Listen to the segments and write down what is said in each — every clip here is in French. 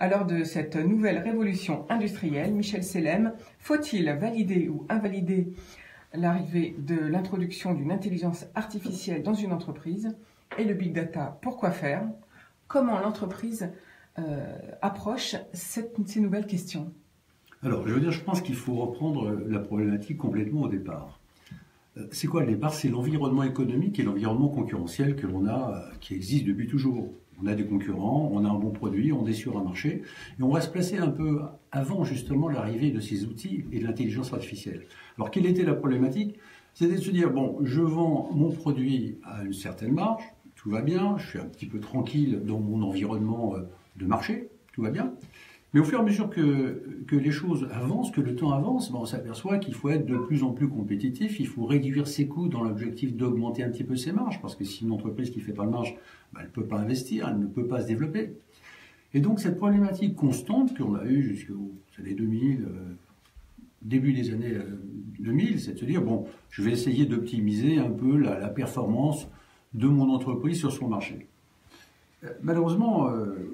À l'heure de cette nouvelle révolution industrielle, Michel Sellem, faut-il valider ou invalider l'arrivée de l'introduction d'une intelligence artificielle dans une entreprise et le big data? Pourquoi faire? Comment l'entreprise approche ces nouvelles questions? Alors, je pense qu'il faut reprendre la problématique complètement au départ. C'est quoi le départ? C'est l'environnement économique et l'environnement concurrentiel que l'on a, qui existe depuis toujours. On a des concurrents, on a un bon produit, on est sur un marché, et on va se placer un peu avant justement l'arrivée de ces outils et de l'intelligence artificielle. Alors, quelle était la problématique? C'était de se dire, bon, je vends mon produit à une certaine marge, tout va bien, je suis un petit peu tranquille dans mon environnement de marché, tout va bien. Mais au fur et à mesure que les choses avancent, que le temps avance, on s'aperçoit qu'il faut être de plus en plus compétitif, il faut réduire ses coûts dans l'objectif d'augmenter un petit peu ses marges, parce que si une entreprise qui ne fait pas de marge, elle ne peut pas investir, elle ne peut pas se développer. Et donc cette problématique constante qu'on a eue jusqu'aux années 2000, début des années 2000, c'est de se dire, bon, je vais essayer d'optimiser un peu la performance de mon entreprise sur son marché. Malheureusement,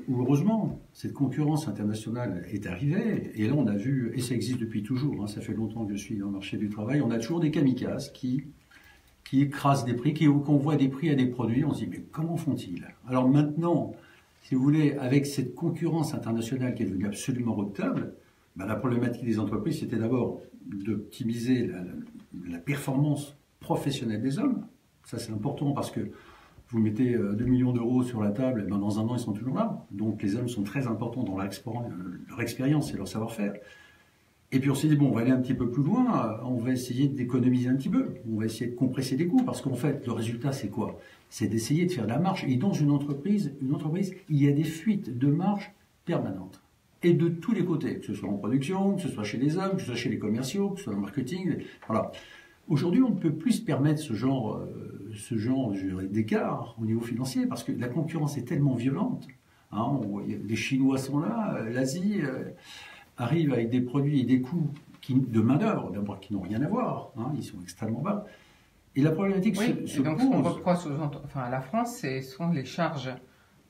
ou heureusement, cette concurrence internationale est arrivée, et là on a vu, et ça existe depuis toujours, ça fait longtemps que je suis dans le marché du travail, on a toujours des kamikazes qui écrasent des prix, qui envoient des prix à des produits, on se dit mais comment font-ils? Alors maintenant, si vous voulez, avec cette concurrence internationale qui est devenue absolument redoutable, la problématique des entreprises c'était d'abord d'optimiser la performance professionnelle des hommes, ça c'est important parce que vous mettez 2 millions d'euros sur la table, et dans un an, ils sont toujours là. Donc, les hommes sont très importants dans leur expérience et leur savoir-faire. Et puis, on s'est dit, bon, on va aller un petit peu plus loin, on va essayer d'économiser un petit peu, on va essayer de compresser les coûts, parce qu'en fait, le résultat, c'est quoi? C'est d'essayer de faire de la marge. Et dans une entreprise, il y a des fuites de marge permanentes. Et de tous les côtés, que ce soit en production, que ce soit chez les hommes, que ce soit chez les commerciaux, que ce soit dans le marketing, voilà. Aujourd'hui, on ne peut plus se permettre ce genre d'écart au niveau financier parce que la concurrence est tellement violente. Les Chinois sont là, l'Asie arrive avec des produits et des coûts de main-d'œuvre, d'abord qui n'ont rien à voir, ils sont extrêmement bas. Et la problématique se donc pose. Ce qu'on reproche à la France, ce sont les charges,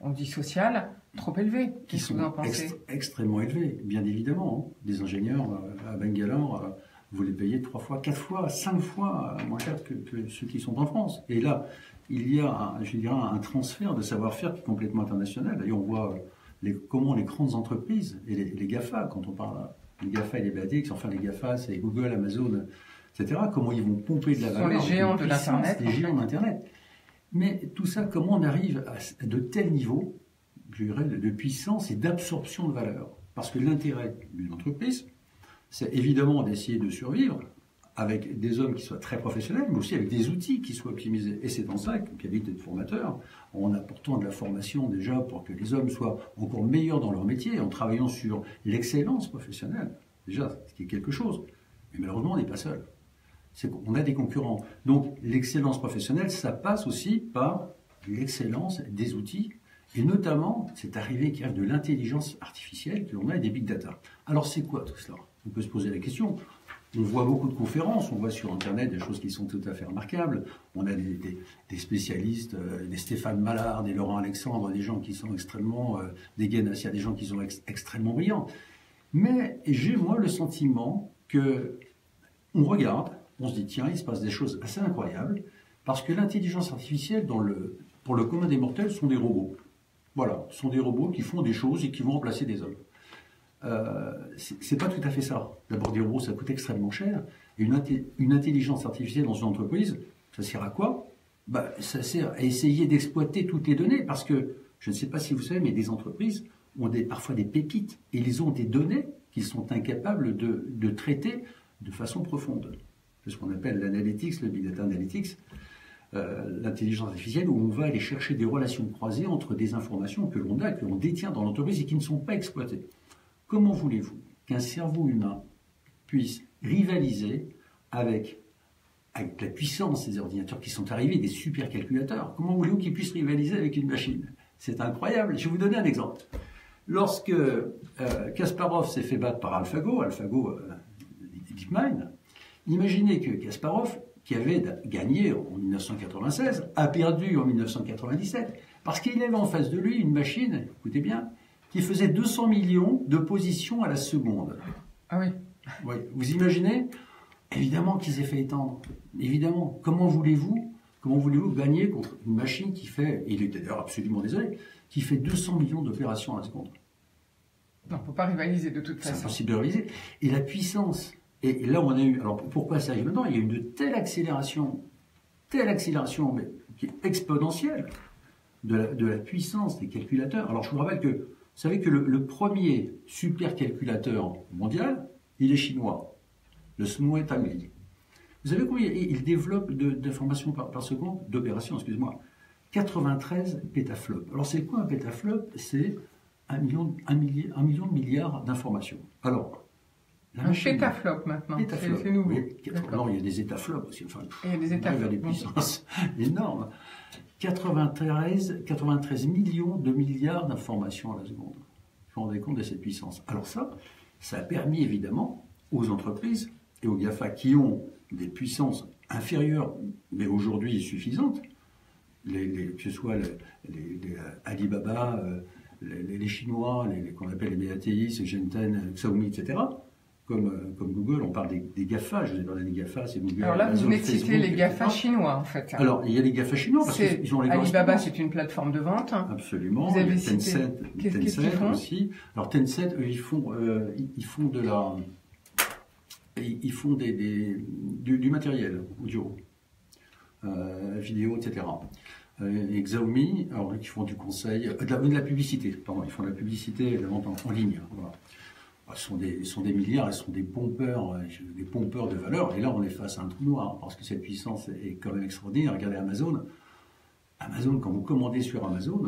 on dit sociales, trop élevées. Qu'est-ce que vous en pensez? Extrêmement élevées, bien évidemment. Des ingénieurs à Bangalore. Vous les payez 3 fois, 4 fois, 5 fois moins cher que ceux qui sont en France. Et là, il y a, un transfert de savoir-faire qui est complètement international. D'ailleurs, on voit comment les grandes entreprises, et les GAFA, quand on parle des GAFA et les BATX, enfin les GAFA, c'est Google, Amazon, etc., comment ils vont pomper de la valeur. Ce sont les géants de l'Internet. Les géants d'Internet. Mais tout ça, comment on arrive à de tels niveaux, de puissance et d'absorption de valeur? Parce que l'intérêt d'une entreprise, c'est évidemment d'essayer de survivre avec des hommes qui soient très professionnels, mais aussi avec des outils qui soient optimisés. Et c'est dans ça que qualité de formateur, en apportant de la formation déjà pour que les hommes soient encore meilleurs dans leur métier, en travaillant sur l'excellence professionnelle, déjà, ce qui est quelque chose. Mais malheureusement, on n'est pas seul. C'est qu'on a des concurrents. Donc, l'excellence professionnelle, ça passe aussi par l'excellence des outils, et notamment cette arrivée qui arrive de l'intelligence artificielle que l'on a et des big data. Alors, c'est quoi tout cela? On peut se poser la question. On voit beaucoup de conférences, on voit sur Internet des choses qui sont tout à fait remarquables. On a des spécialistes, des Stéphane Mallard, des Laurent Alexandre, des gens qui sont extrêmement, des Guénassia, des gens qui sont extrêmement brillants. Mais j'ai, moi, le sentiment que on regarde, on se dit, tiens, il se passe des choses assez incroyables, parce que l'intelligence artificielle, pour le commun des mortels, sont des robots. Voilà, ce sont des robots qui font des choses et qui vont remplacer des hommes. C'est pas tout à fait ça. D'abord, des robots, ça coûte extrêmement cher. Et une intelligence artificielle dans une entreprise, ça sert à quoi? Ça sert à essayer d'exploiter toutes les données, parce que, je ne sais pas si vous savez, mais des entreprises ont parfois des pépites, et ils ont des données qu'ils sont incapables de traiter de façon profonde. C'est ce qu'on appelle l'analytics, le big data analytics, l'intelligence artificielle, où on va aller chercher des relations croisées entre des informations que l'on a, que l'on détient dans l'entreprise et qui ne sont pas exploitées. Comment voulez-vous qu'un cerveau humain puisse rivaliser avec la puissance des ordinateurs qui sont arrivés, des supercalculateurs? Comment voulez-vous qu'ils puissent rivaliser avec une machine? C'est incroyable. Je vais vous donner un exemple. Lorsque Kasparov s'est fait battre par AlphaGo, DeepMind, imaginez que Kasparov, qui avait gagné en 1996, a perdu en 1997, parce qu'il avait en face de lui une machine, écoutez bien, qui faisait 200 millions de positions à la seconde. Ah oui. Oui. Vous imaginez? Évidemment qu'il s'est fait étendre. Évidemment. Comment voulez-vous gagner contre une machine qui fait, et il était d'ailleurs absolument désolé, qui fait 200 millions d'opérations à la seconde? Non, on ne peut pas rivaliser de toute C'est façon. impossible de rivaliser. Et la puissance. Et là, on a eu. Alors, pourquoi ça arrive maintenant? Il y a eu une telle accélération, mais qui est exponentielle de la puissance des calculateurs. Alors, je vous rappelle que, vous savez que le premier supercalculateur mondial, il est chinois, le Snowey Tangli. Vous savez combien il développe d'informations par seconde, d'opérations, excusez-moi, 93 pétaflops. Alors, c'est quoi un pétaflop? C'est un million de milliards d'informations. Alors, la machine... Pétaflop maintenant, c'est nouveau. Oui, non, il y a des étaflops aussi. Enfin, il y a des étaflops. Il y a des puissances énormes. 93 millions de milliards d'informations à la seconde. Vous vous rendez compte de cette puissance? Alors ça a permis évidemment aux entreprises et aux GAFA qui ont des puissances inférieures, mais aujourd'hui suffisantes, que ce soit les Alibaba, les Chinois, qu'on appelle les BATI, Shenzhen, Xiaomi, etc., comme Google, on parle des GAFA, je vous ai parlé des GAFA, c'est Google. Alors là, Amazon, vous venez de citer les GAFA etc. chinois, en fait. Alors, il y a les GAFA chinois, parce qu'ils ont les Alibaba, c'est une plateforme de vente. Absolument. Vous avez Tencent, qu'est-ce qu'ils font aussi. Alors, Tencent, eux, ils font du matériel audio, vidéo, etc. Et Xiaomi, alors qui font du conseil, de la publicité, pardon, ils font de la publicité et de la vente en ligne. Voilà. Ce sont des milliards, ce sont des pompeurs de valeur. Et là, on est face à un trou noir, parce que cette puissance est quand même extraordinaire. Regardez Amazon. Amazon, quand vous commandez sur Amazon,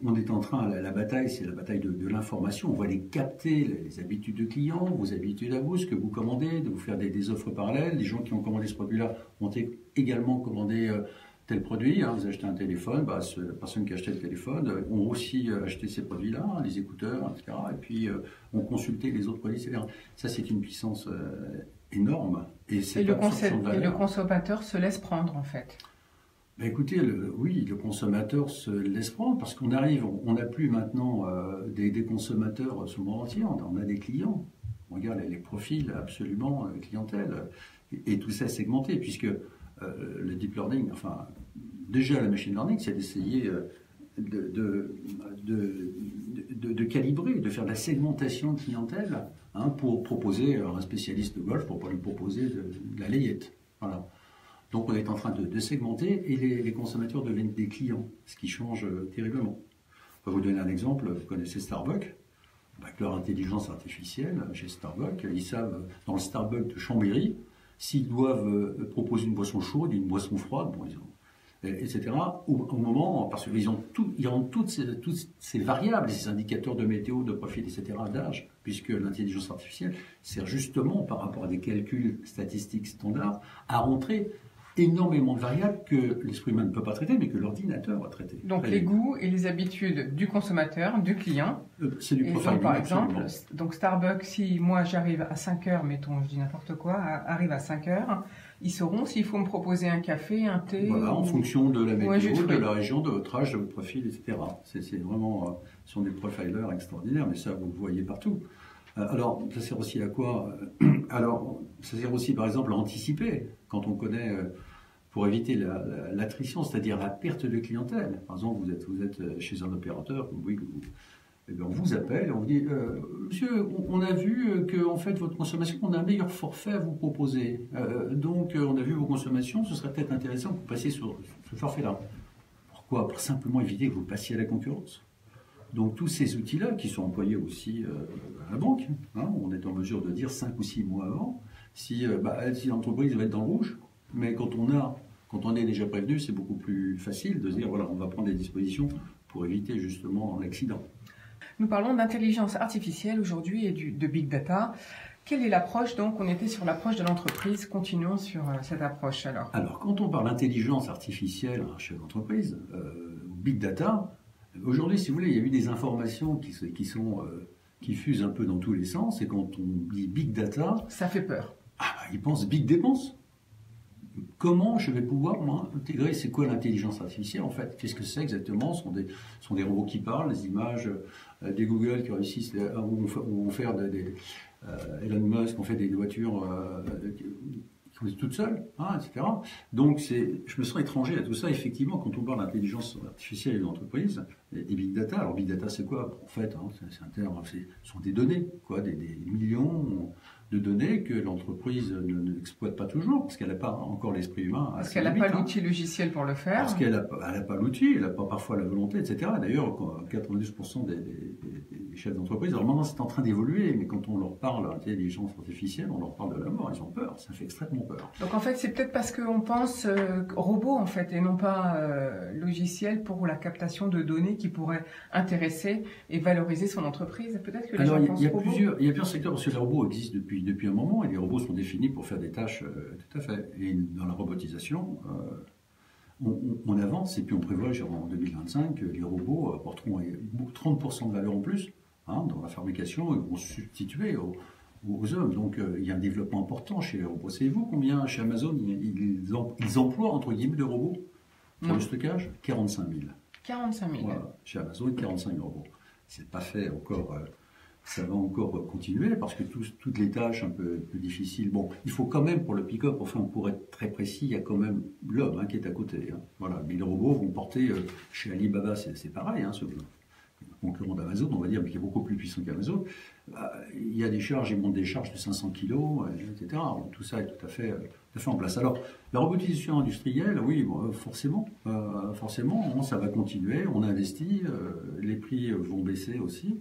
on est en train, la bataille, c'est la bataille de l'information. On va aller capter les habitudes de clients, vos habitudes à vous, ce que vous commandez, de vous faire des offres parallèles. Les gens qui ont commandé ce produit-là ont également commandé tel produit. Vous achetez un téléphone, la personne qui a acheté le téléphone ont aussi acheté ces produits-là, les écouteurs, etc. Et puis ont consulté les autres produits, etc. Ça, c'est une puissance énorme. Et le consommateur se laisse prendre, en fait. Ben écoutez, oui, le consommateur se laisse prendre parce qu'on arrive, on n'a plus maintenant des consommateurs sur le monde entier, on a des clients. On regarde les profils absolument, clientèle, et tout ça est segmenté puisque le deep learning, enfin, déjà le machine learning, c'est d'essayer de calibrer, de faire de la segmentation de clientèle pour proposer un spécialiste de golf, pour pas lui proposer de la layette. Voilà. Donc on est en train de segmenter et les consommateurs deviennent des clients, ce qui change terriblement. Je vais vous donner un exemple, vous connaissez Starbucks, avec leur intelligence artificielle chez Starbucks, ils savent dans le Starbucks de Chambéry s'ils doivent proposer une boisson chaude, une boisson froide, bon, etc. Au moment, parce qu'ils ont toutes ces variables, ces indicateurs de météo, de profil, etc., d'âge, puisque l'intelligence artificielle sert justement par rapport à des calculs statistiques standards à rentrer énormément de variables que l'esprit humain ne peut pas traiter, mais que l'ordinateur va traiter. Donc les goûts et les habitudes du consommateur, du client. C'est du profiling. Par exemple, donc Starbucks, si moi j'arrive à 5 heures, mettons, je dis n'importe quoi, arrive à 5 heures, ils sauront s'il faut me proposer un café, un thé. Voilà, en fonction de la météo, de la région, de votre âge, de votre profil, etc. C'est vraiment, ce sont des profilers extraordinaires, mais ça vous le voyez partout. Alors, ça sert aussi à quoi? Alors, ça sert aussi, par exemple, à anticiper, quand on connaît, pour éviter l'attrition, c'est-à-dire la perte de clientèle. Par exemple, vous êtes chez un opérateur, oui, on vous appelle et on vous dit monsieur, on a vu que en fait votre consommation, on a un meilleur forfait à vous proposer. Donc, on a vu vos consommations, ce serait peut-être intéressant que vous passiez sur ce forfait-là. Pourquoi? Pour simplement éviter que vous passiez à la concurrence. Donc tous ces outils-là qui sont employés aussi à la banque, on est en mesure de dire 5 ou 6 mois avant si l'entreprise va être dans le rouge, mais quand on est déjà prévenu, c'est beaucoup plus facile de se dire voilà, on va prendre des dispositions pour éviter justement l'accident. Nous parlons d'intelligence artificielle aujourd'hui et de big data. Quelle est l'approche donc? On était sur l'approche de l'entreprise, continuons sur cette approche alors. Alors quand on parle d'intelligence artificielle chez l'entreprise, big data, aujourd'hui, si vous voulez, il y a eu des informations qui fusent un peu dans tous les sens. Et quand on dit big data, ça fait peur. Ils pensent big dépenses. comment je vais pouvoir moi, intégrer, c'est quoi l'intelligence artificielle en fait? Qu'est-ce que c'est exactement? Ce sont des robots qui parlent, des images, des Google qui réussissent, ou vont faire Elon Musk, on fait des voitures qui sont toutes seules, hein, etc. Donc je me sens étranger à tout ça. Effectivement, quand on parle d'intelligence artificielle et d'entreprise, et big data, alors big data c'est quoi? En fait, hein, c'est un terme, ce sont des données, quoi, des millions de données que l'entreprise n'exploite pas toujours, parce qu'elle n'a pas encore l'esprit humain. Parce qu'elle n'a pas l'outil logiciel pour le faire. Parce qu'elle n'a pas l'outil, elle n'a pas parfois la volonté, etc. D'ailleurs, 92% des chefs d'entreprise, alors maintenant c'est en train d'évoluer, mais quand on leur parle d'intelligence artificielle, on leur parle de la mort, ils ont peur, ça fait extrêmement peur. Donc en fait, c'est peut-être parce qu'on pense robot, en fait, et non pas logiciel pour la captation de données qui pourraient intéresser et valoriser son entreprise. Peut-être que les gens pensent robot. Il y a plusieurs secteurs, parce que les robots existent depuis un moment, et les robots sont définis pour faire des tâches tout à fait. Et dans la robotisation, on avance, et puis on prévoit en 2025 que les robots apporteront 30% de valeur en plus, hein, dans la fabrication, et vont se substituer aux hommes. Donc il y a un développement important chez les robots. Savez-vous combien chez Amazon ils emploient entre guillemets de robots pour le stockage? 45 000. 45 000. Voilà, chez Amazon, 45 000 robots. C'est pas fait encore. Ça va encore continuer parce que toutes les tâches un peu difficiles. Bon, il faut quand même pour le pick-up, enfin pour être très précis, il y a quand même l'homme qui est à côté. Hein. Voilà, mais les robots vont porter chez Alibaba, c'est pareil, hein, ce concurrent d'Amazon, on va dire, mais qui est beaucoup plus puissant qu'Amazon. Il y a des charges, ils montent des charges de 500 kilos, etc. Donc, tout ça est tout à fait en place. Alors, la robotisation industrielle, oui, bon, forcément, ça va continuer. On investit, les prix vont baisser aussi.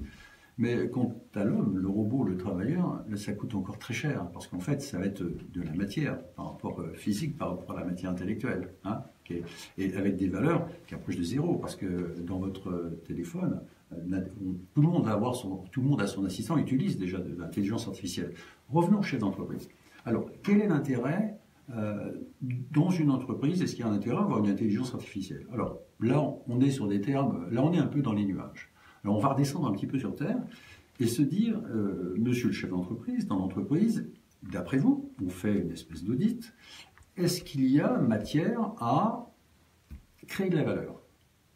Mais quant à l'homme, le robot, le travailleur, là, ça coûte encore très cher, parce qu'en fait, ça va être de la matière, par rapport physique, par rapport à la matière intellectuelle, hein, et avec des valeurs qui approchent de zéro, parce que dans votre téléphone, tout le monde a son assistant, utilise déjà de l'intelligence artificielle. Revenons au chef d'entreprise. Alors, quel est l'intérêt dans une entreprise? Est-ce qu'il y a un intérêt à avoir une intelligence artificielle? Alors, là, on est sur des termes, là, on est un peu dans les nuages. Alors on va redescendre un petit peu sur Terre et se dire, monsieur le chef d'entreprise, dans l'entreprise, d'après vous, on fait une espèce d'audit, est-ce qu'il y a matière à créer de la valeur?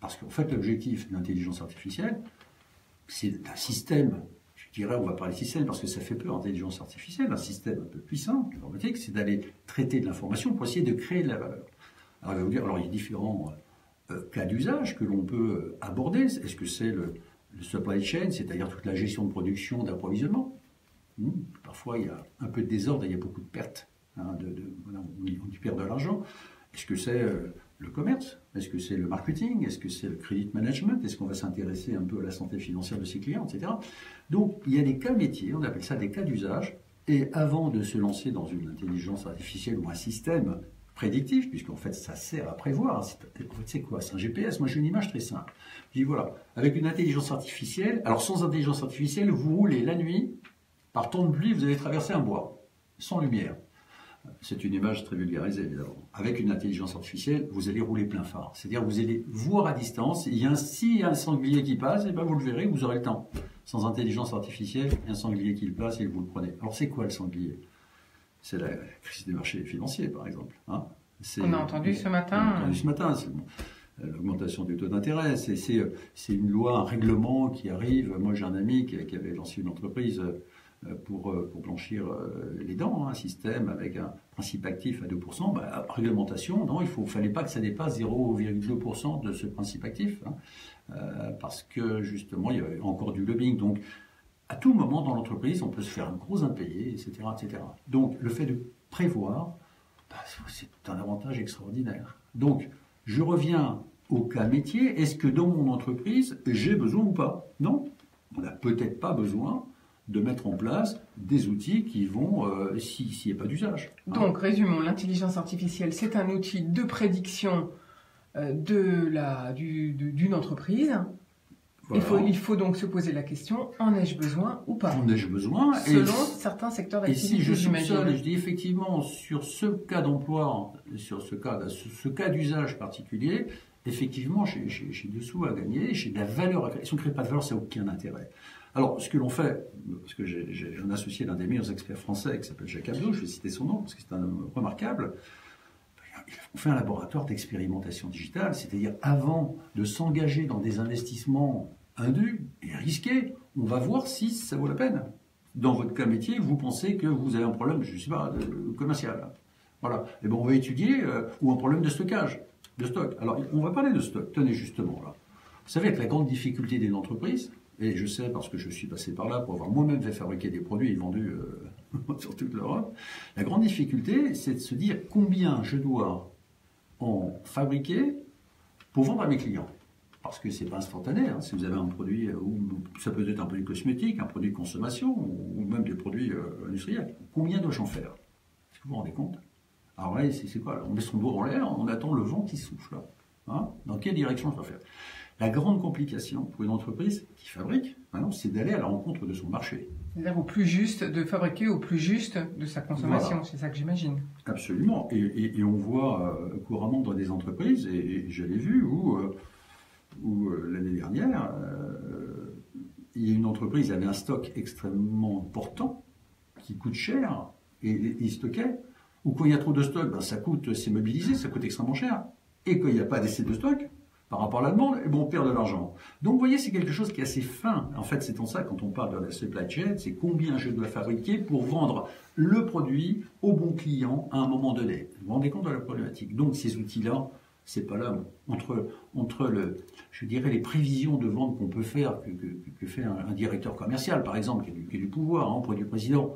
Parce qu'en fait, l'objectif de l'intelligence artificielle, c'est un système, je dirais, on va parler de système parce que ça fait peur, intelligence artificielle, un système un peu puissant, informatique, c'est d'aller traiter de l'information pour essayer de créer de la valeur. Alors, je vais vous dire, alors il y a différents cas d'usage que l'on peut aborder. Est-ce que c'est le supply chain, c'est-à-dire toute la gestion de production, d'approvisionnement? Parfois, il y a un peu de désordre et il y a beaucoup de pertes. Hein, on y perd de l'argent. Est-ce que c'est le commerce? Est-ce que c'est le marketing? Est-ce que c'est le credit management? Est-ce qu'on va s'intéresser un peu à la santé financière de ses clients, etc. Donc, il y a des cas métiers, on appelle ça des cas d'usage. Et avant de se lancer dans une intelligence artificielle ou un système prédictif, puisqu'en fait ça sert à prévoir. C'est quoi? C'est un GPS. Moi j'ai une image très simple. Je dis voilà, avec une intelligence artificielle, alors sans intelligence artificielle, vous roulez la nuit, par temps de pluie, vous allez traverser un bois, sans lumière. C'est une image très vulgarisée, évidemment. Avec une intelligence artificielle, vous allez rouler plein phare. C'est-à-dire vous allez voir à distance, s'il y a un sanglier qui passe, et ben vous le verrez, vous aurez le temps. Sans intelligence artificielle, un sanglier qui passe et vous le prenez. Alors c'est quoi le sanglier? C'est la crise des marchés financiers, par exemple. Hein, on a entendu ce matin. C'est l'augmentation du taux d'intérêt. C'est une loi, un règlement qui arrive. Moi, j'ai un ami qui avait lancé une entreprise pour blanchir les dents, un système avec un principe actif à 2%. Réglementation, non, fallait pas que ça dépasse 0,2% de ce principe actif, hein, parce que justement, il y avait encore du lobbying. Donc, à tout moment dans l'entreprise, on peut se faire un gros impayé, etc., etc. Donc, le fait de prévoir, c'est un avantage extraordinaire. Donc, je reviens au cas métier. Est-ce que dans mon entreprise, j'ai besoin ou pas? Non, on n'a peut-être pas besoin de mettre en place des outils qui vont, s'il n'y a pas d'usage. Donc, résumons, l'intelligence artificielle, c'est un outil de prédiction d'une entreprise. Voilà. Il faut donc se poser la question, en ai-je besoin ou pas? En ai-je besoin? Selon certains secteurs d'activité, et si je soupçonne, et je dis effectivement, sur ce cas d'emploi, sur ce cas d'usage particulier, effectivement, j'ai des sous à gagner, j'ai de la valeur à créer. Si on ne crée pas de valeur, ça n'a aucun intérêt. Alors, ce que l'on fait, parce que j'ai un associé d'un des meilleurs experts français qui s'appelle Jacques Abdo, je vais citer son nom, parce que c'est un homme remarquable, on fait un laboratoire d'expérimentation digitale, c'est-à-dire avant de s'engager dans des investissements indus et risqués, on va voir si ça vaut la peine. Dans votre cas métier, vous pensez que vous avez un problème, je ne sais pas, commercial. Voilà. Et bien, on va étudier ou un problème de stockage, de stock. Alors, on va parler de stock. Tenez, justement, là. Vous savez que la grande difficulté des entreprises, et je sais parce que je suis passé par là pour avoir moi-même fait fabriquer des produits vendus sur toute l'Europe, la grande difficulté, c'est de se dire combien je dois en fabriquer pour vendre à mes clients. Parce que c'est pas instantané. Hein. Si vous avez un produit, ou ça peut être un produit cosmétique, un produit de consommation, ou même des produits industriels, combien dois-je en faire? Est-ce que vous vous rendez compte? Alors là, c'est quoi là? On met son doigt en l'air, on attend le vent qui souffle. Là. Hein, dans quelle direction je dois faire? La grande complication pour une entreprise qui fabrique, c'est d'aller à la rencontre de son marché. C'est-à-dire au plus juste, de fabriquer au plus juste de sa consommation, voilà. C'est ça que j'imagine. Absolument. Et on voit couramment dans des entreprises, et je l'ai vu, où l'année dernière, il y a une entreprise qui avait un stock extrêmement important, qui coûte cher, et il stockait. Ou quand il y a trop de stock, ça coûte, c'est mobilisé, ça coûte extrêmement cher. Et quand il n'y a pas d'essai de stock, par rapport à la demande, on perd de l'argent. Donc vous voyez, c'est quelque chose qui est assez fin. En fait, c'est pour ça, quand on parle de la supply chain, c'est combien je dois fabriquer pour vendre le produit au bon client à un moment donné. Vous vous rendez compte de la problématique. Donc ces outils-là, c'est pas là entre je dirais les prévisions de vente qu'on peut faire, que fait un directeur commercial, par exemple, qui a du pouvoir auprès du président,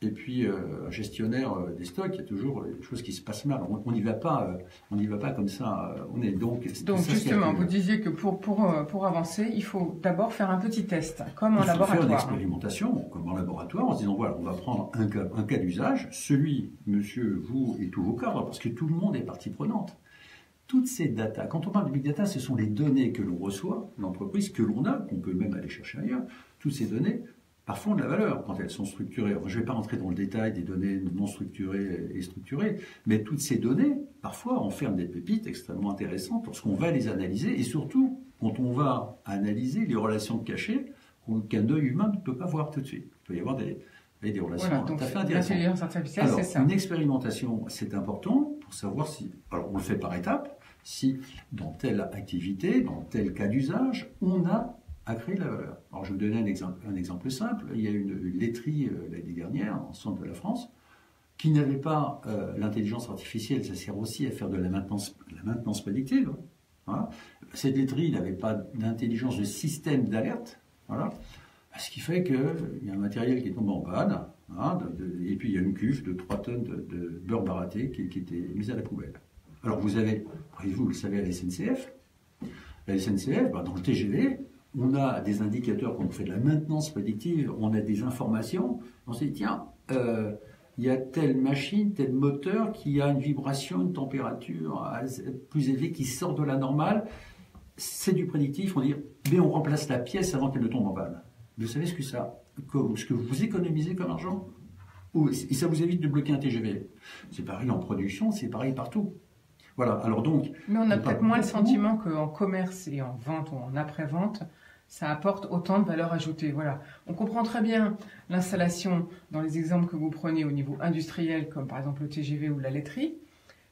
et puis un gestionnaire des stocks, il y a toujours des choses qui se passent mal. On n'y va pas comme ça. Donc justement, vous disiez que pour avancer, il faut d'abord faire un petit test, comme en laboratoire. Il faut faire une expérimentation, comme en laboratoire, en se disant voilà, on va prendre un cas d'usage, celui, monsieur, vous et tous vos cadres, parce que tout le monde est partie prenante. Toutes ces datas, quand on parle de big data, ce sont les données que l'on reçoit, l'entreprise, que l'on a, qu'on peut même aller chercher ailleurs. Toutes ces données, parfois ont de la valeur quand elles sont structurées. Je ne vais pas rentrer dans le détail des données non structurées et structurées, mais toutes ces données, parfois, enferment des pépites extrêmement intéressantes lorsqu'on va les analyser, et surtout quand on va analyser les relations cachées qu'un œil humain ne peut pas voir tout de suite. Il peut y avoir des relations tout à fait intéressantes. L'intelligence artificielle, c'est ça. Une expérimentation, c'est important pour savoir si, alors on le fait par étapes, si dans telle activité, dans tel cas d'usage, on a à créer de la valeur. Alors je vais vous donner un exemple simple. Il y a une laiterie l'année dernière, en centre de la France, qui n'avait pas l'intelligence artificielle. Ça sert aussi à faire de la maintenance prédictive. Voilà. Cette laiterie n'avait pas d'intelligence de système d'alerte. Voilà. Ce qui fait qu'il y a un matériel qui est tombé en panne, et puis il y a une cuve de 3 tonnes de beurre baraté qui était mise à la poubelle. Alors vous le savez à la SNCF. La SNCF, dans le TGV, on a des indicateurs quand on fait de la maintenance prédictive, on a des informations, on se dit tiens, il y a telle machine, tel moteur qui a une vibration, une température plus élevée qui sort de la normale, c'est du prédictif, on dit mais on remplace la pièce avant qu'elle ne tombe en panne. Vous savez ce que vous économisez comme argent? Et ça vous évite de bloquer un TGV. C'est pareil en production, c'est pareil partout. Voilà, alors donc... Mais on a peut-être moins le sentiment qu'en commerce et en vente ou en après-vente, ça apporte autant de valeur ajoutée. Voilà. On comprend très bien l'installation dans les exemples que vous prenez au niveau industriel, comme par exemple le TGV ou la laiterie,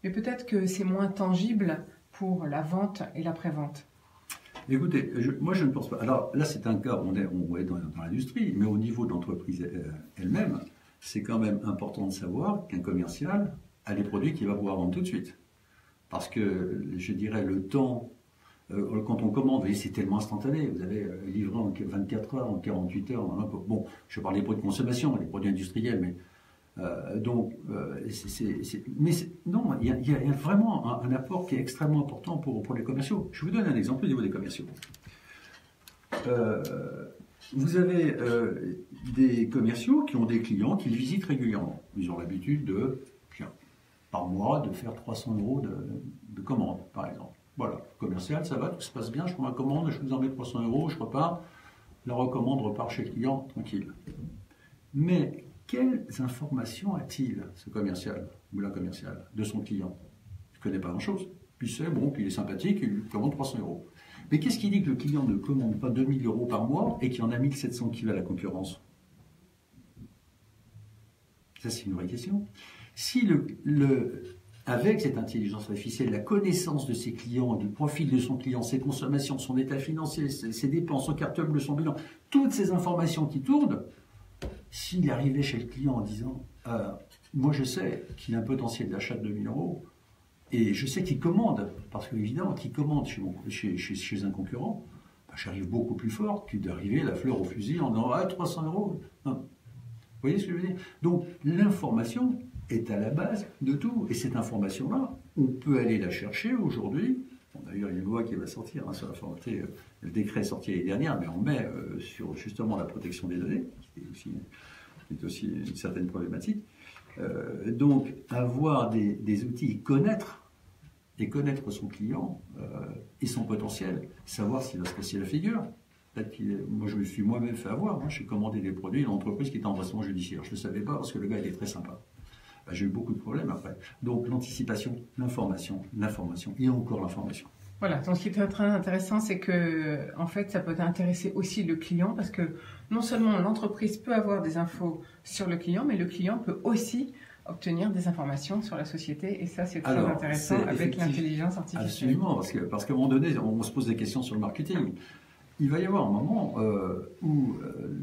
mais peut-être que c'est moins tangible pour la vente et l'après-vente. Écoutez, moi je ne pense pas. Alors là, c'est un cas, on est dans l'industrie, mais au niveau de l'entreprise elle-même, c'est quand même important de savoir qu'un commercial a des produits qu'il va pouvoir vendre tout de suite. Parce que, je dirais, le temps, quand on commande, vous voyez, c'est tellement instantané. Vous avez livré en 24 heures, en 48 heures. Bon, je parle des produits de consommation, des produits industriels, mais non, il y a vraiment un apport qui est extrêmement important pour les commerciaux. Je vous donne un exemple au niveau des commerciaux. Vous avez des commerciaux qui ont des clients qu'ils visitent régulièrement. Ils ont l'habitude par mois, de faire 300 € de commande, par exemple. Voilà, commercial, ça va, tout se passe bien, je prends ma commande, je vous en mets 300 €, je repars, la recommande repart chez le client, tranquille. Mais quelles informations a-t-il, ce commercial, ou la commerciale, de son client? Il ne connaît pas grand-chose. Puis c'est bon, puis il est sympathique, il lui commande 300 €. Mais qu'est-ce qui dit que le client ne commande pas 2000 € par mois et qu'il en a 1700 qui va à la concurrence? Ça, c'est une vraie question. Si avec cette intelligence artificielle, la connaissance de ses clients, du profil de son client, ses consommations, son état financier, ses dépenses, son carte bleue, son bilan, toutes ces informations qui tournent, s'il arrivait chez le client en disant moi je sais qu'il a un potentiel d'achat de 2 000 euros et je sais qu'il commande, parce qu'évidemment qu'il commande chez un concurrent, ben, j'arrive beaucoup plus fort que d'arriver la fleur au fusil en disant 300 euros. Non. Vous voyez ce que je veux dire? Donc l'information est à la base de tout. Et cette information-là, on peut aller la chercher aujourd'hui. Bon, d'ailleurs, il y a une loi qui va sortir sur la formaté. Le décret est sorti l'année dernière, mais on met sur justement la protection des données, qui est aussi une certaine problématique. Donc, avoir des outils et connaître son client et son potentiel, savoir s'il va se casser la figure. Moi, je me suis moi-même fait avoir. Moi, j'ai commandé des produits d'une entreprise qui était en redressement judiciaire. Je ne le savais pas parce que le gars était très sympa. Ben, j'ai eu beaucoup de problèmes après. Donc, l'anticipation, l'information et encore l'information. Voilà, donc ce qui est très intéressant, c'est que en fait, ça peut intéresser aussi le client parce que non seulement l'entreprise peut avoir des infos sur le client, mais le client peut aussi obtenir des informations sur la société et ça, c'est très intéressant avec l'intelligence artificielle. Absolument, parce qu'à un moment donné, on se pose des questions sur le marketing. Il va y avoir un moment où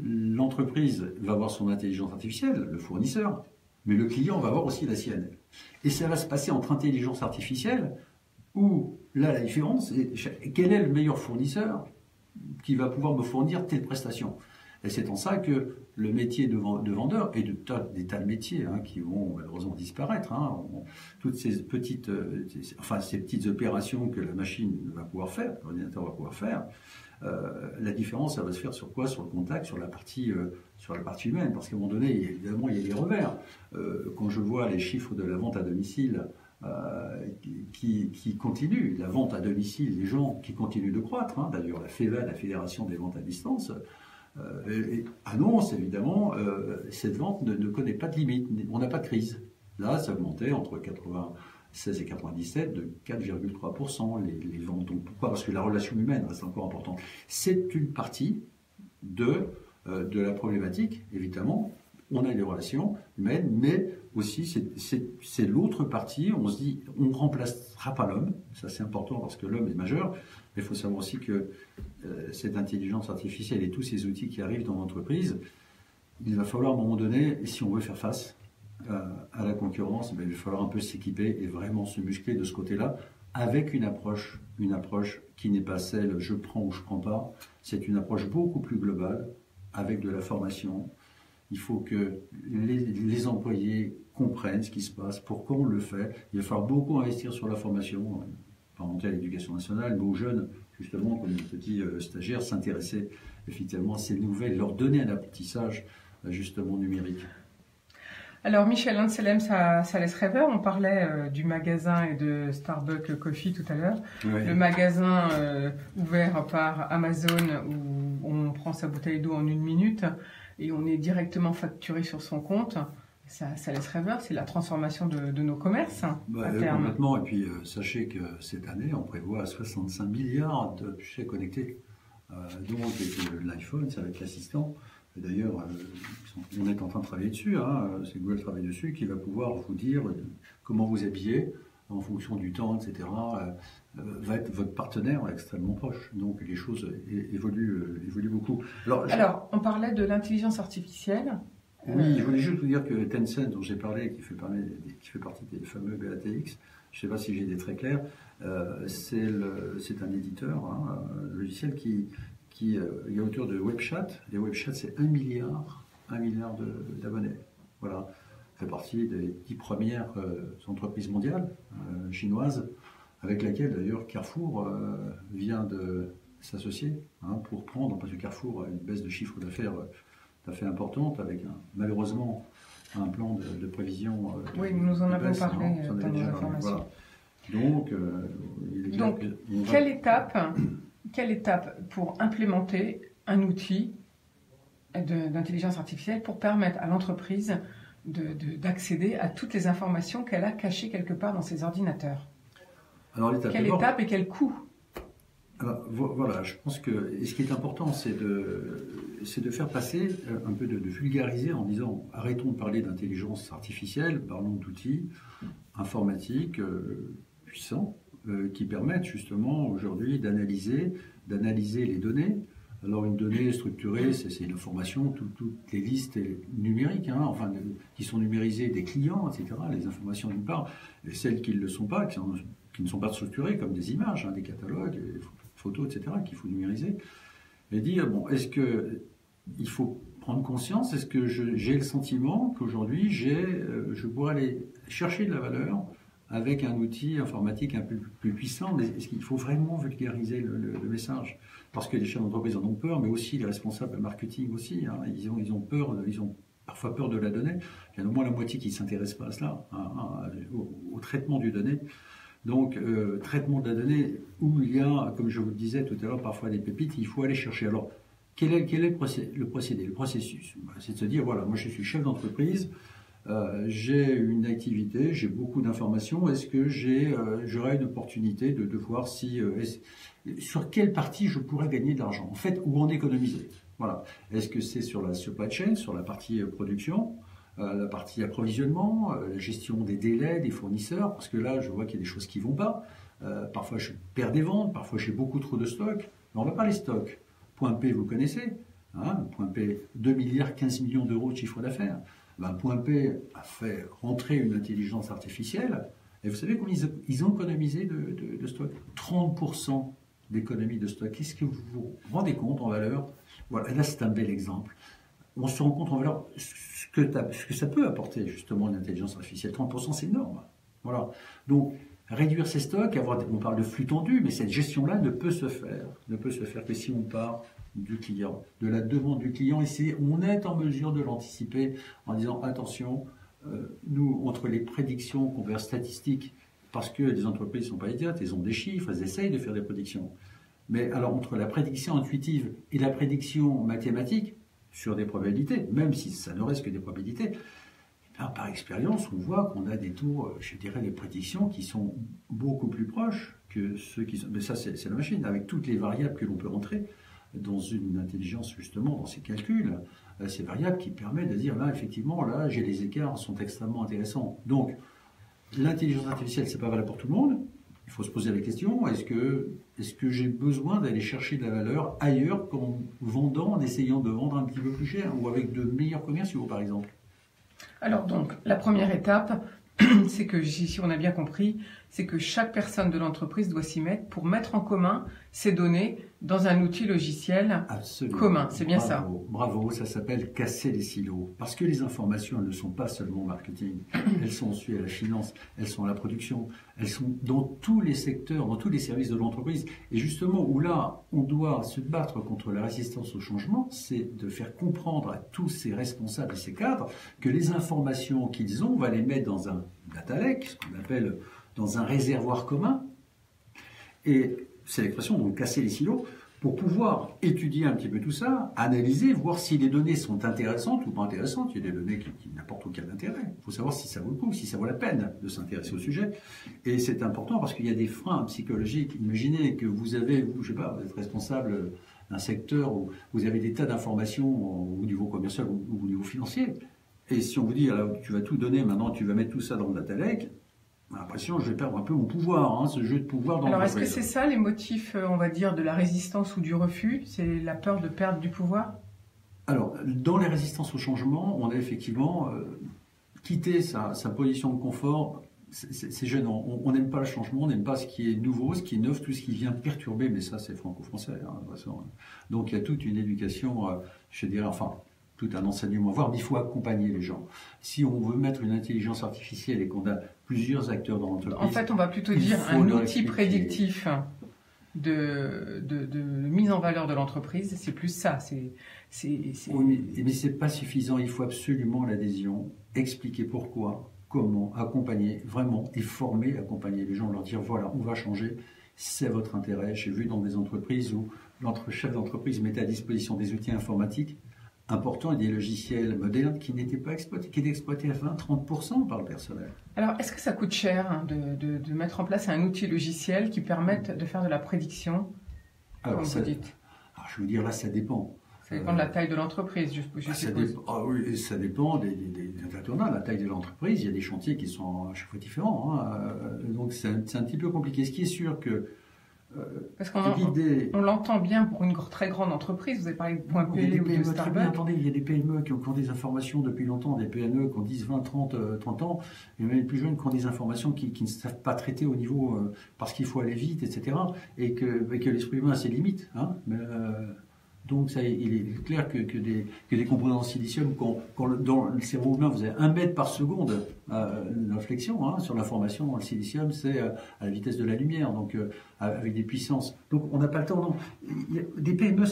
l'entreprise va avoir son intelligence artificielle, le fournisseur, mais le client va avoir aussi la sienne. Et ça va se passer entre intelligence artificielle où, là, la différence, est quel est le meilleur fournisseur qui va pouvoir me fournir telle prestation. Et c'est en ça que le métier de vendeur et des tas de métiers qui vont malheureusement disparaître, toutes ces petites, ces petites opérations que la machine va pouvoir faire, l'ordinateur va pouvoir faire, la différence, ça va se faire sur quoi? Sur le contact, sur la partie humaine. Parce qu'à un moment donné, évidemment, il y a des revers. Quand je vois les chiffres de la vente à domicile qui continuent, la vente à domicile, les gens qui continuent de croître, d'ailleurs la FEVA, la Fédération des ventes à distance, annonce évidemment cette vente ne connaît pas de limite, on n'a pas de crise. Là, ça augmentait entre 96 et 97 de 4,3% les ventes. Donc pourquoi? Parce que la relation humaine reste encore importante. C'est une partie de la problématique, évidemment. On a des relations humaines, mais aussi c'est l'autre partie. On se dit, on ne remplacera pas l'homme. Ça, c'est important parce que l'homme est majeur. Mais il faut savoir aussi que cette intelligence artificielle et tous ces outils qui arrivent dans l'entreprise, il va falloir à un moment donné, si on veut faire face à la concurrence, il va falloir un peu s'équiper et vraiment se muscler de ce côté-là avec une approche qui n'est pas celle je prends ou je prends pas. C'est une approche beaucoup plus globale avec de la formation. Il faut que les employés comprennent ce qui se passe, pourquoi on le fait. Il va falloir beaucoup investir sur la formation, pas monter à l'éducation nationale, mais aux jeunes, justement, comme les petits stagiaires, s'intéresser effectivement à ces nouvelles, leur donner un apprentissage justement numérique. Alors Michel Anselem, ça laisse rêveur. On parlait du magasin et de Starbucks Coffee tout à l'heure. Oui. Le magasin ouvert par Amazon où on prend sa bouteille d'eau en 1 minute et on est directement facturé sur son compte. Ça laisse rêveur, c'est la transformation de nos commerces à terme. Complètement, et puis sachez que cette année, on prévoit 65 milliards de chèques connectés. Donc avec l'iPhone, c'est avec l'assistant. D'ailleurs, on est en train de travailler dessus, c'est Google travaille dessus, qui va pouvoir vous dire comment vous habiller en fonction du temps, etc. Va être votre partenaire extrêmement proche. Donc les choses évoluent beaucoup. Alors, on parlait de l'intelligence artificielle. Oui, je voulais juste vous dire que Tencent, dont j'ai parlé, qui fait partie des fameux BATX, je ne sais pas si j'ai été très clair, c'est un éditeur logiciel qui est auteur de WebChat. Les WebChat, c'est 1 milliard d'abonnés. Voilà. Ça fait partie des 10 premières entreprises mondiales chinoises, avec laquelle d'ailleurs Carrefour vient de s'associer pour prendre, parce que Carrefour a une baisse de chiffre d'affaires tout à fait importante, avec malheureusement un plan de prévision. Oui, nous en avons parlé dans nos informations. Voilà. Donc, quelle étape pour implémenter un outil d'intelligence artificielle pour permettre à l'entreprise d'accéder à toutes les informations qu'elle a cachées quelque part dans ses ordinateurs? Alors, quelle étape et quel coût? Alors, voilà, je pense que et ce qui est important, c'est de faire passer un peu de vulgariser en disant arrêtons de parler d'intelligence artificielle, parlons d'outils informatiques puissants qui permettent justement aujourd'hui d'analyser les données. Alors une donnée structurée, c'est une information, toutes les listes numériques, hein, enfin, qui sont numérisées des clients, etc. Les informations d'une part, et celles qui ne le sont pas, qui ne sont pas structurées, comme des images, hein, des catalogues, des photos, etc., qu'il faut numériser. Et dire, bon, est-ce qu'il faut prendre conscience, est-ce que j'ai le sentiment qu'aujourd'hui, je pourrais aller chercher de la valeur avec un outil informatique un peu plus puissant, mais est-ce qu'il faut vraiment vulgariser le message? Parce que les chefs d'entreprise en ont peur, mais aussi les responsables marketing aussi, hein, ils ont peur, ils ont parfois peur de la donnée. Il y en a au moins la moitié qui ne s'intéressent pas à cela, au traitement du données. Donc, traitement de la donnée, où il y a, comme je vous le disais tout à l'heure, parfois des pépites, il faut aller chercher. Alors, quel est le procédé, le processus? C'est de se dire, voilà, moi je suis chef d'entreprise, j'ai une activité, j'ai beaucoup d'informations, est-ce que j'aurai une opportunité de voir sur quelle partie je pourrais gagner de l'argent, en fait, ou en économiser. Voilà. Est-ce que c'est sur la supply chain, sur la partie production, la partie approvisionnement, la gestion des délais des fournisseurs, parce que là, je vois qu'il y a des choses qui ne vont pas. Parfois, je perds des ventes, parfois, j'ai beaucoup trop de stocks. Mais on ne va pas les stocks. Point P, vous connaissez, hein, Point P, 2 milliards, 15 millions d'euros de chiffre d'affaires. Ben, Point P a fait rentrer une intelligence artificielle, et vous savez combien ils ont économisé de stock? 30% d'économie de stock. Qu'est-ce que vous vous rendez compte en valeur? Voilà, là, c'est un bel exemple. On se rend compte en valeur ce que ça peut apporter justement l'intelligence artificielle. 30%, c'est énorme. Voilà. Donc, réduire ces stocks, on parle de flux tendu, mais cette gestion-là ne peut se faire que si on part du client, de la demande du client, et on est en mesure de l'anticiper en disant attention, nous, entre les prédictions qu'on verse statistiques, parce que les entreprises ne sont pas idiotes, elles ont des chiffres, elles essayent de faire des prédictions. Mais alors, entre la prédiction intuitive et la prédiction mathématique, sur des probabilités, même si ça ne reste que des probabilités, par expérience, on voit qu'on a des taux, je dirais, des prédictions qui sont beaucoup plus proches que ceux qui sont... Mais ça, c'est la machine, avec toutes les variables que l'on peut rentrer dans une intelligence, justement, dans ces calculs, ces variables qui permettent de dire, là, effectivement, là, j'ai les écarts sont extrêmement intéressants. Donc, l'intelligence artificielle, c'est pas valable pour tout le monde. Il faut se poser la question, est-ce que j'ai besoin d'aller chercher de la valeur ailleurs qu'en vendant, en essayant de vendre un petit peu plus cher, ou avec de meilleurs commerciaux, par exemple? Alors donc, la première étape, c'est que, si on a bien compris, c'est que chaque personne de l'entreprise doit s'y mettre pour mettre en commun ces données dans un outil logiciel commun. C'est bien ça. Bravo, ça s'appelle casser les silos. Parce que les informations, elles ne sont pas seulement marketing. Elles sont aussi à la finance, elles sont à la production, elles sont dans tous les secteurs, dans tous les services de l'entreprise. Et justement, où là, on doit se battre contre la résistance au changement, c'est de faire comprendre à tous ces responsables et ces cadres que les informations qu'ils ont, on va les mettre dans un data lake, ce qu'on appelle dans un réservoir commun. Et c'est l'expression, donc casser les silos, pour pouvoir étudier un petit peu tout ça, analyser, voir si les données sont intéressantes ou pas intéressantes. Il y a des données qui n'apportent aucun intérêt. Il faut savoir si ça vaut le coup, si ça vaut la peine de s'intéresser au sujet. Et c'est important parce qu'il y a des freins psychologiques. Imaginez que vous avez, je sais pas, vous êtes responsable d'un secteur où vous avez des tas d'informations au niveau commercial ou au niveau financier. Et si on vous dit, alors, tu vas tout donner, maintenant tu vas mettre tout ça dans le data lake, j'ai l'impression que je vais perdre un peu mon pouvoir, hein, ce jeu de pouvoir dans Alors, est-ce que c'est ça les motifs, on va dire, de la résistance ou du refus? C'est la peur de perdre du pouvoir? Alors, dans les résistances au changement, on a effectivement quitté sa position de confort. C'est gênant. On n'aime pas le changement, on n'aime pas ce qui est nouveau, ce qui est neuf, tout ce qui vient perturber, mais ça, c'est franco-français. Hein, de toute façon. Donc, il y a toute une éducation, je dirais, enfin, tout un enseignement, voire il faut accompagner les gens. Si on veut mettre une intelligence artificielle et qu'on a plusieurs acteurs dans l'entreprise... En fait, on va plutôt dire un outil prédictif de mise en valeur de l'entreprise, c'est plus ça. Oui, mais c'est pas suffisant, il faut absolument l'adhésion, expliquer pourquoi, comment, accompagner, vraiment, et former, accompagner les gens, leur dire, voilà, on va changer, c'est votre intérêt. J'ai vu dans des entreprises où notre chef d'entreprise mettait à disposition des outils informatiques importants et des logiciels modernes qui n'étaient pas exploités, qui étaient exploités à 20-30% par le personnel. Alors, est-ce que ça coûte cher, hein, de mettre en place un outil logiciel qui permette de faire de la prédiction comme vous dites. Alors, je veux dire, là, ça dépend. Ça dépend de la taille de l'entreprise, je suppose. Oui, ça dépend des intervenants, la taille de l'entreprise. Il y a des chantiers qui sont à chaque fois différents. Donc, c'est un petit peu compliqué. Ce qui est sûr que... Parce qu'on l'entend bien pour une très grande entreprise. Vous avez parlé de Point P ou de Starbucks. Attendez, il y a des PME qui ont des informations depuis longtemps, des PME qui ont 10, 20, 30 ans, et même les plus jeunes qui ont des informations qui ne savent pas traiter au niveau, parce qu'il faut aller vite, etc. Et que l'esprit humain a ses limites. Donc, il est clair que des composants en silicium, dans le cerveau humain, vous avez 1 mètre par seconde d'inflexion sur l'information dans le silicium, c'est à la vitesse de la lumière, donc avec des puissances. Donc, on n'a pas le temps. Non. Des PME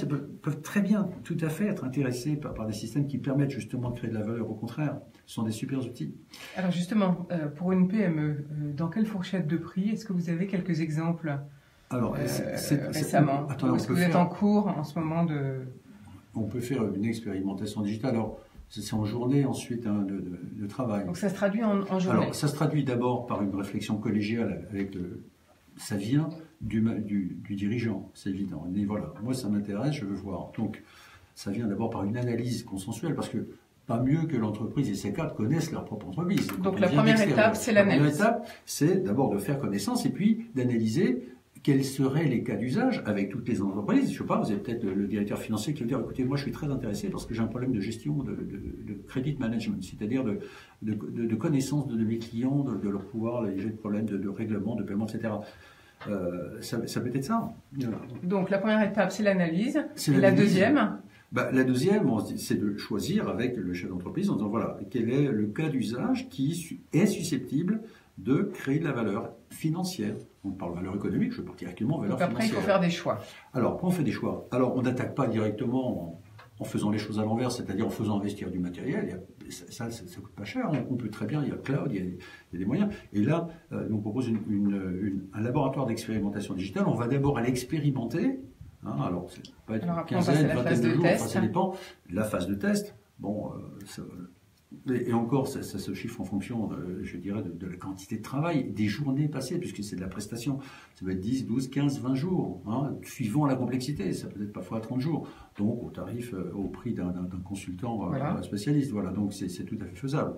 peuvent très bien, tout à fait, être intéressés par des systèmes qui permettent justement de créer de la valeur. Au contraire, ce sont des super outils. Alors, justement, pour une PME, dans quelle fourchette de prix? Est-ce que vous avez quelques exemples? Alors, récemment, est-ce que vous êtes en cours en ce moment de... On peut faire une expérimentation digitale. Alors, c'est en journée ensuite de travail. Donc ça se traduit en journée. Alors, ça se traduit d'abord par une réflexion collégiale ça vient du dirigeant, c'est évident. Il dit, voilà, moi ça m'intéresse, je veux voir. Donc, ça vient d'abord par une analyse consensuelle, parce que pas mieux que l'entreprise et ses cadres connaissent leur propre entreprise. Donc la première étape, c'est l'analyse. La première étape, c'est d'abord de faire connaissance et puis d'analyser quels seraient les cas d'usage avec toutes les entreprises. Je ne sais pas, vous avez peut-être le directeur financier qui va dire, écoutez, moi je suis très intéressé parce que j'ai un problème de gestion, de credit management, c'est-à-dire de connaissance de mes clients, de leur pouvoir, les jets de problèmes de règlement, de paiement, etc. Ça peut être ça. Donc la première étape, c'est l'analyse. Et la deuxième? La deuxième, c'est de choisir avec le chef d'entreprise en disant, voilà, quel est le cas d'usage qui est susceptible de créer de la valeur financière. On parle de valeur économique, je parle directement de valeur financière. Donc après, il faut faire des choix. Alors, quand on fait des choix, on n'attaque pas directement en faisant les choses à l'envers, c'est-à-dire en faisant investir du matériel. Ça coûte pas cher. On peut très bien, il y a le cloud, il y a des moyens. Et là, nous on propose un laboratoire d'expérimentation digitale. On va d'abord aller expérimenter. Alors, ça peut être une quinzaine, vingtaine de jours, ça dépend. La phase de test, et encore, ça se chiffre en fonction, je dirais, de la quantité de travail, des journées passées, puisque c'est de la prestation. Ça va être 10, 12, 15, 20 jours, suivant la complexité. Ça peut être parfois 30 jours. Donc, au prix d'un consultant spécialiste. Voilà, donc c'est tout à fait faisable.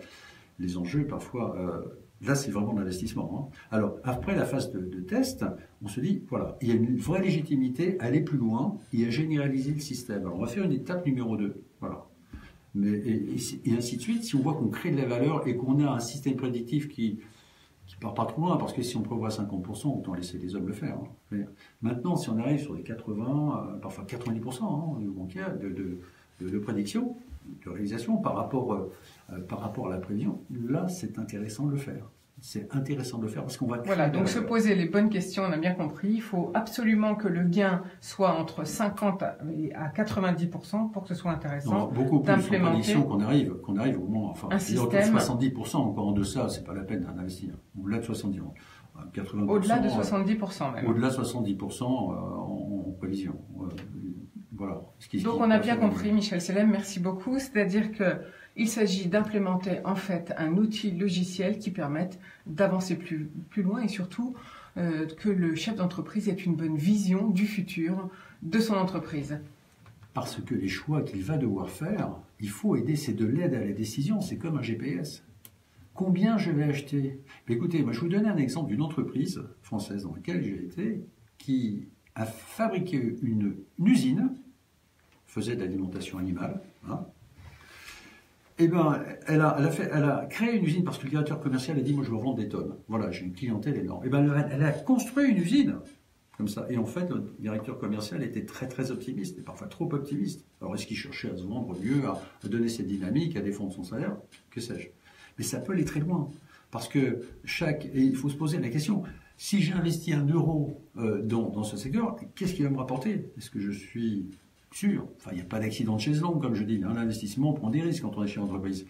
Les enjeux, parfois, là, c'est vraiment de l'investissement. Alors, après la phase de test, on se dit, voilà, il y a une vraie légitimité à aller plus loin et à généraliser le système. Alors, on va faire une étape numéro 2. Voilà. Et ainsi de suite, si on voit qu'on crée de la valeur et qu'on a un système prédictif qui part pas trop loin, parce que si on prévoit 50%, autant laisser les hommes le faire. Maintenant, si on arrive sur les 80, parfois 90% de prédiction, de réalisation par rapport à la prévision, là, c'est intéressant de le faire. C'est intéressant de le faire parce qu'on va... Voilà, donc se poser les bonnes questions, on a bien compris. Il faut absolument que le gain soit entre 50 à 90% pour que ce soit intéressant. Beaucoup plus en prédiction qu'on arrive au moins... un système... 70%, encore en deçà, c'est pas la peine d'investir. Au-delà de 70%. 80%, au-delà de 70% même. Au-delà de 70% en prévision. Voilà. Donc on a bien compris, Michel Sellem, merci beaucoup. C'est-à-dire qu'il s'agit d'implémenter en fait un outil logiciel qui permette d'avancer plus loin et surtout que le chef d'entreprise ait une bonne vision du futur de son entreprise. Parce que les choix qu'il va devoir faire, il faut aider, c'est de l'aide à la décision, c'est comme un GPS. Combien je vais acheter? Mais écoutez, moi je vais vous donner un exemple d'une entreprise française dans laquelle j'ai été, qui a fabriqué une usine, faisait de l'alimentation animale, elle a créé une usine parce que le directeur commercial a dit, moi je veux vendre des tonnes. Voilà, j'ai une clientèle énorme. elle a construit une usine comme ça. Et en fait, le directeur commercial était très très optimiste, et parfois trop optimiste. Alors est-ce qu'il cherchait à se vendre mieux, à donner cette dynamique, à défendre son salaire? Que sais-je? Mais ça peut aller très loin. Parce que et il faut se poser la question, si j'investis 1 euro dans ce secteur, qu'est-ce qui va me rapporter? Est-ce que je suis sûr? Enfin, il n'y a pas d'accident de chaise longue, comme je dis. L'investissement, on prend des risques quand on est chez l'entreprise.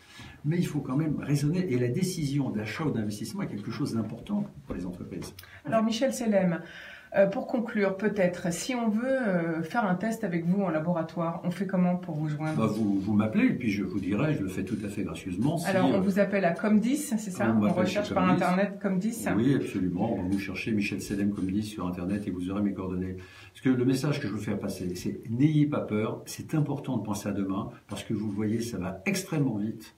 Mais il faut quand même raisonner. Et la décision d'achat ou d'investissement est quelque chose d'important pour les entreprises. Alors, Michel Sellem, Pour conclure, peut-être, si on veut faire un test avec vous en laboratoire, on fait comment pour vous joindre? Vous m'appelez et puis je vous dirai, je le fais tout à fait gracieusement. Alors, on vous appelle à Comdis, c'est ça? On recherche par Internet Comdis? Oui, absolument. Vous cherchez Michel Selem Comdis sur Internet et vous aurez mes coordonnées. Parce que le message que je veux faire passer, c'est n'ayez pas peur, c'est important de penser à demain, parce que vous le voyez, ça va extrêmement vite.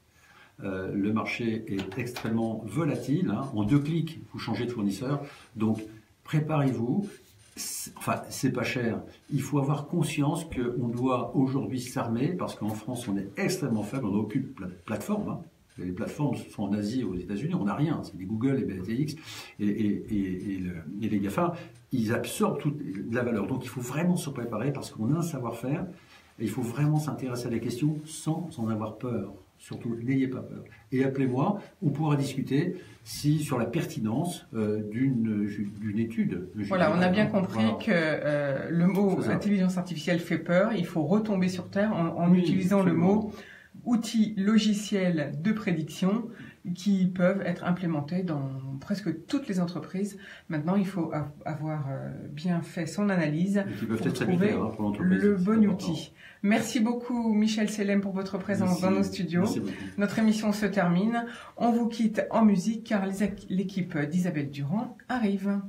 Le marché est extrêmement volatile. En 2 clics, vous changez de fournisseur. Donc, préparez-vous. Enfin, c'est pas cher. Il faut avoir conscience qu'on doit aujourd'hui s'armer parce qu'en France, on est extrêmement faible. On n'a aucune plateforme. Les plateformes sont en Asie, aux États-Unis, on n'a rien. C'est des Google, les BATX et les GAFA. Ils absorbent toute la valeur. Donc, il faut vraiment se préparer parce qu'on a un savoir-faire et il faut vraiment s'intéresser à la question sans en avoir peur. Surtout, n'ayez pas peur. Et appelez-moi, on pourra discuter sur la pertinence d'une étude. Voilà, on a bien compris que le mot intelligence artificielle fait peur. Il faut retomber sur terre en utilisant absolument le mot outils logiciels de prédiction qui peuvent être implémentés dans presque toutes les entreprises. Maintenant, il faut avoir bien fait son analyse pour trouver le bon outil. Merci beaucoup, Michel Selem, pour votre présence dans nos studios. Notre émission se termine. On vous quitte en musique car l'équipe d'Isabelle Durand arrive.